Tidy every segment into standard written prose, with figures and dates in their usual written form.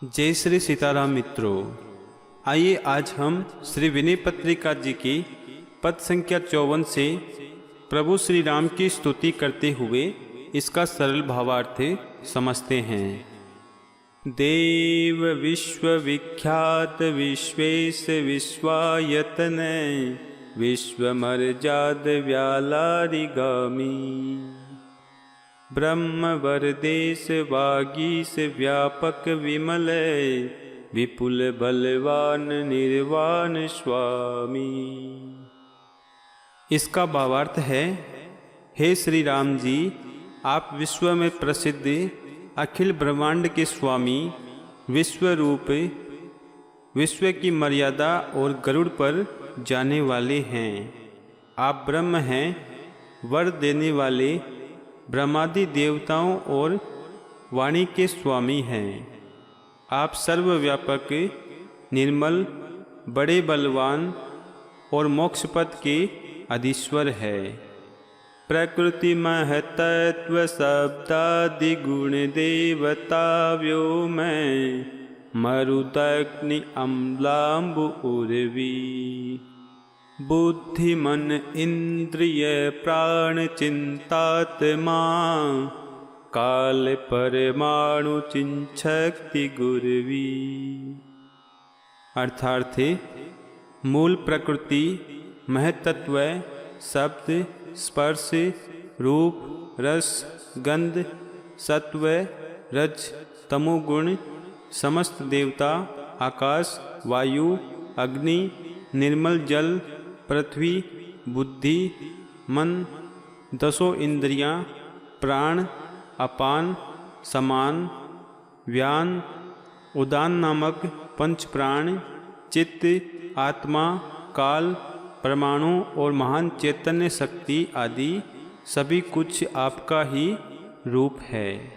जय श्री सीताराम मित्रों, आइए आज हम श्री विनय पत्रिका जी की पद संख्या 54 से प्रभु श्री राम की स्तुति करते हुए इसका सरल भावार्थ समझते हैं। देव विश्वविख्यात विश्वेश विश्वायतन विश्वमर्याद व्यालारिगामी ब्रह्म वरदेश वागीश व्यापक विमल विपुल बलवान निर्वाण स्वामी। इसका भावार्थ है, हे श्री राम जी, आप विश्व में प्रसिद्ध अखिल ब्रह्मांड के स्वामी, विश्व रूप, विश्व की मर्यादा और गरुड़ पर जाने वाले हैं। आप ब्रह्म हैं, वर देने वाले, ब्रह्मादि देवताओं और वाणी के स्वामी हैं। आप सर्वव्यापक, निर्मल, बड़े बलवान और मोक्ष पद के अधीश्वर है। प्रकृति महतत्व शब्दादि गुण देवता व्योमय मरुदग्नि अम्लाम्बु उर्वी बुद्धि मन इंद्रिय प्राण चिंतात्मा काल परमाणु चिंशक्ति गुरवी। अर्थार्थ मूल प्रकृति, महतत्व, शब्द, स्पर्श, रूप, रस, गंध, सत्व, रज, तमोगुण, समस्त देवता, आकाश, वायु, अग्नि, निर्मल जल, पृथ्वी, बुद्धि, मन, दसों इंद्रियां, प्राण, अपान, समान, व्यान, उदान नामक पंच प्राण, चित्त, आत्मा, काल, परमाणु और महान चैतन्य शक्ति आदि सभी कुछ आपका ही रूप है।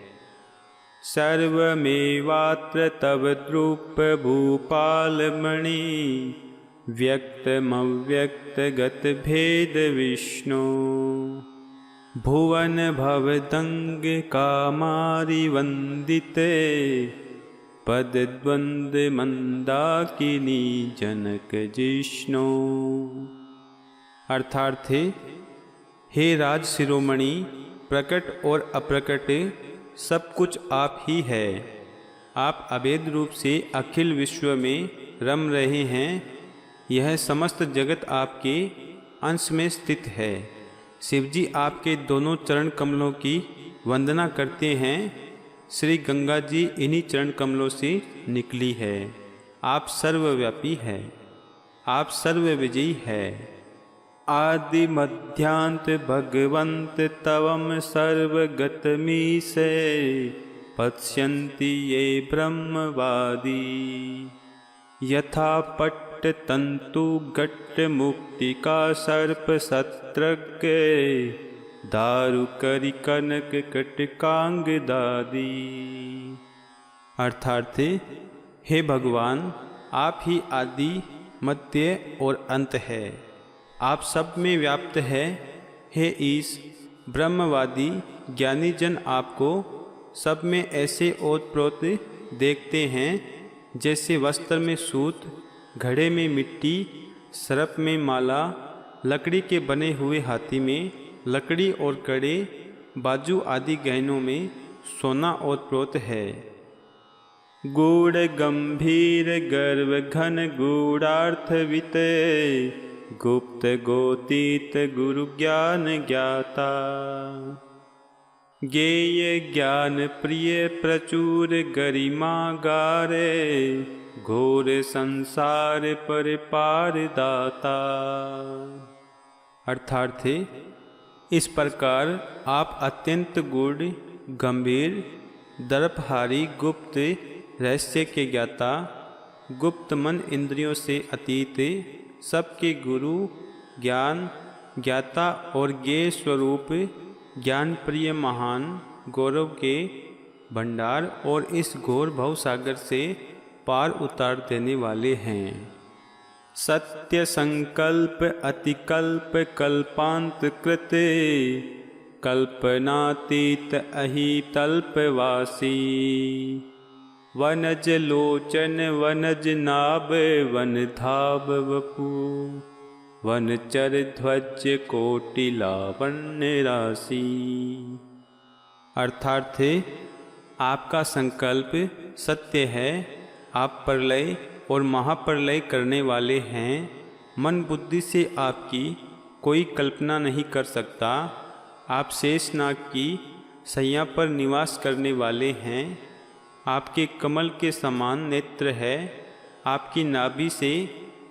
सर्वमेवात्र तव द्रुप भूपालमणि व्यक्तमव्यक्तगत भेद विष्णु भुवन भवदंग कामारि वंदिते पदद्वंद मंदाकिनी जनक जिष्णु। अर्थार्थ हे राज शिरोमणि, प्रकट और अप्रकट सब कुछ आप ही है। आप अभेद रूप से अखिल विश्व में रम रहे हैं। यह समस्त जगत आपके अंश में स्थित है। शिवजी आपके दोनों चरण कमलों की वंदना करते हैं। श्री गंगा जी इन्हीं चरण कमलों से निकली है। आप सर्वव्यापी है, आप सर्वविजयी है। आदि मध्यांत भगवंत तवम सर्वगतमीसे पश्यन्ति ये ब्रह्मवादी यथा पट्ट तंतु घट्ट मुक्तिका सर्प सत्रक दारु करि कनक कटकांग दादी। अर्थार्थ हे भगवान, आप ही आदि, मध्य और अंत है। आप सब में व्याप्त है। हे ईश, ब्रह्मवादी ज्ञानी जन आपको सब में ऐसे ओतप्रोत देखते हैं जैसे वस्त्र में सूत, घड़े में मिट्टी, सर्प में माला, लकड़ी के बने हुए हाथी में लकड़ी और कड़े, बाजू आदि गहनों में सोना ओतप्रोत है। गूढ़ गंभीर गर्व घन गूढ़ार्थवित गुप्त गोतीत गुरु ज्ञान ज्ञाता ज्ञेय ज्ञान प्रिय प्रचुर गरिमा गारे घोर संसार पर पार दाता। अर्थार्थ इस प्रकार आप अत्यंत गूढ़, गंभीर, दर्पहारी, गुप्त रहस्य के ज्ञाता, गुप्त मन इंद्रियों से अतीत, सबके गुरु, ज्ञान ज्ञाता और ज्ञेय स्वरूप, ज्ञान प्रिय, महान, गौरव के भंडार और इस घोर भवसागर से पार उतार देने वाले हैं। सत्य संकल्प अतिकल्प कल्पांत कृत कल्पनातीत अहि तल्पवासी वनज लोचन वनज नाभ वन धाब वपु, वन चर ध्वज कोटि लावण्य राशि। अर्थार्थ है, आपका संकल्प सत्य है। आप प्रलय और महाप्रलय करने वाले हैं। मन बुद्धि से आपकी कोई कल्पना नहीं कर सकता। आप शेषनाग की शैया पर निवास करने वाले हैं। आपके कमल के समान नेत्र है। आपकी नाभि से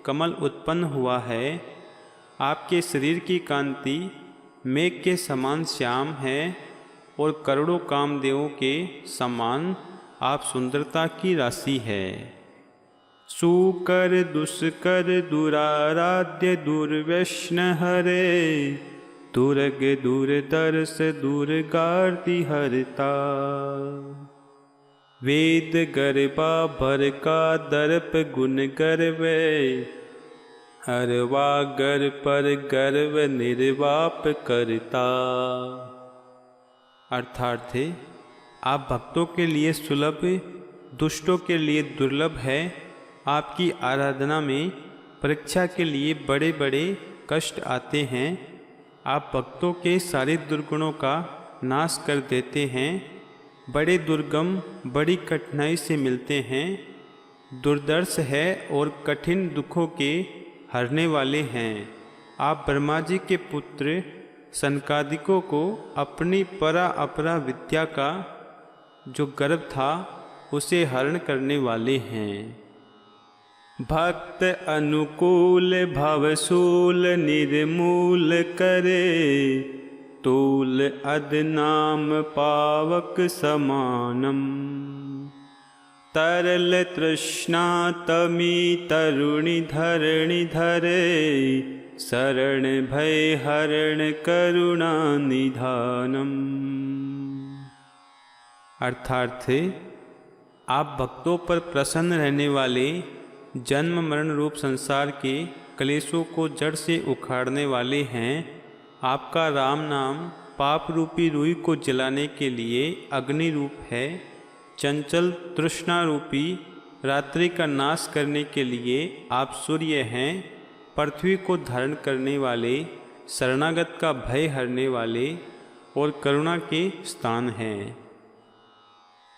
कमल उत्पन्न हुआ है। आपके शरीर की कांति मेघ के समान श्याम है और करोड़ों कामदेवों के समान आप सुंदरता की राशि है। सुकर दुष्कर दुराराध्य दुर्व्यसन हरे, दुर्ग दुर्दर्श दुर्गार्ति हरता। वेद गर्भा भर का दर्प गुण गर्वे, हरवा गर पर गर्व निर्वाप करता। अर्थार्थ है, आप भक्तों के लिए सुलभ, दुष्टों के लिए दुर्लभ है। आपकी आराधना में परीक्षा के लिए बड़े बड़े कष्ट आते हैं। आप भक्तों के सारे दुर्गुणों का नाश कर देते हैं। बड़े दुर्गम बड़ी कठिनाई से मिलते हैं। दुर्दर्श है और कठिन दुखों के हरने वाले हैं। आप ब्रह्मा जी के पुत्र सनकादिकों को अपनी परा अपरा विद्या का जो गर्व था उसे हरण करने वाले हैं। भक्त अनुकूल भवशूल निर्मूल करे, तूल अदनाम पावक समानम। तरल तृष्णा तमी तरुणि धरणि धरे, शरण भय हरण करुणा निधानम। अर्थार्थ, आप भक्तों पर प्रसन्न रहने वाले, जन्म मरण रूप संसार के क्लेशों को जड़ से उखाड़ने वाले हैं। आपका राम नाम पाप रूपी रूई को जलाने के लिए अग्नि रूप है। चंचल तृष्णा रूपी रात्रि का नाश करने के लिए आप सूर्य हैं। पृथ्वी को धारण करने वाले, शरणागत का भय हरने वाले और करुणा के स्थान हैं।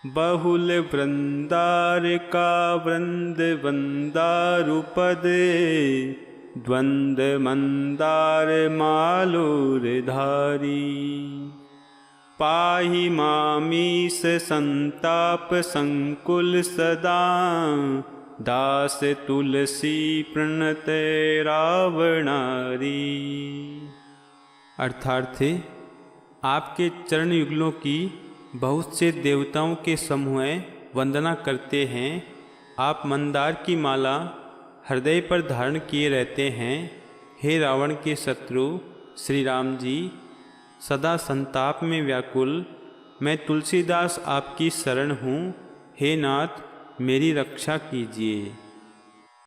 बहुल वृंदार का वृंद वंदारुपदे, द्वंद मंदार मालूर धारी। पाहि मामीश संताप संकुल सदा, दास तुलसी प्रणत रावणारी। अर्थार्थ, आपके चरण युगलों की बहुत से देवताओं के समूह वंदना करते हैं। आप मंदार की माला हृदय पर धारण किए रहते हैं। हे रावण के शत्रु श्री राम जी, सदा संताप में व्याकुल मैं तुलसीदास आपकी शरण हूँ। हे नाथ, मेरी रक्षा कीजिए।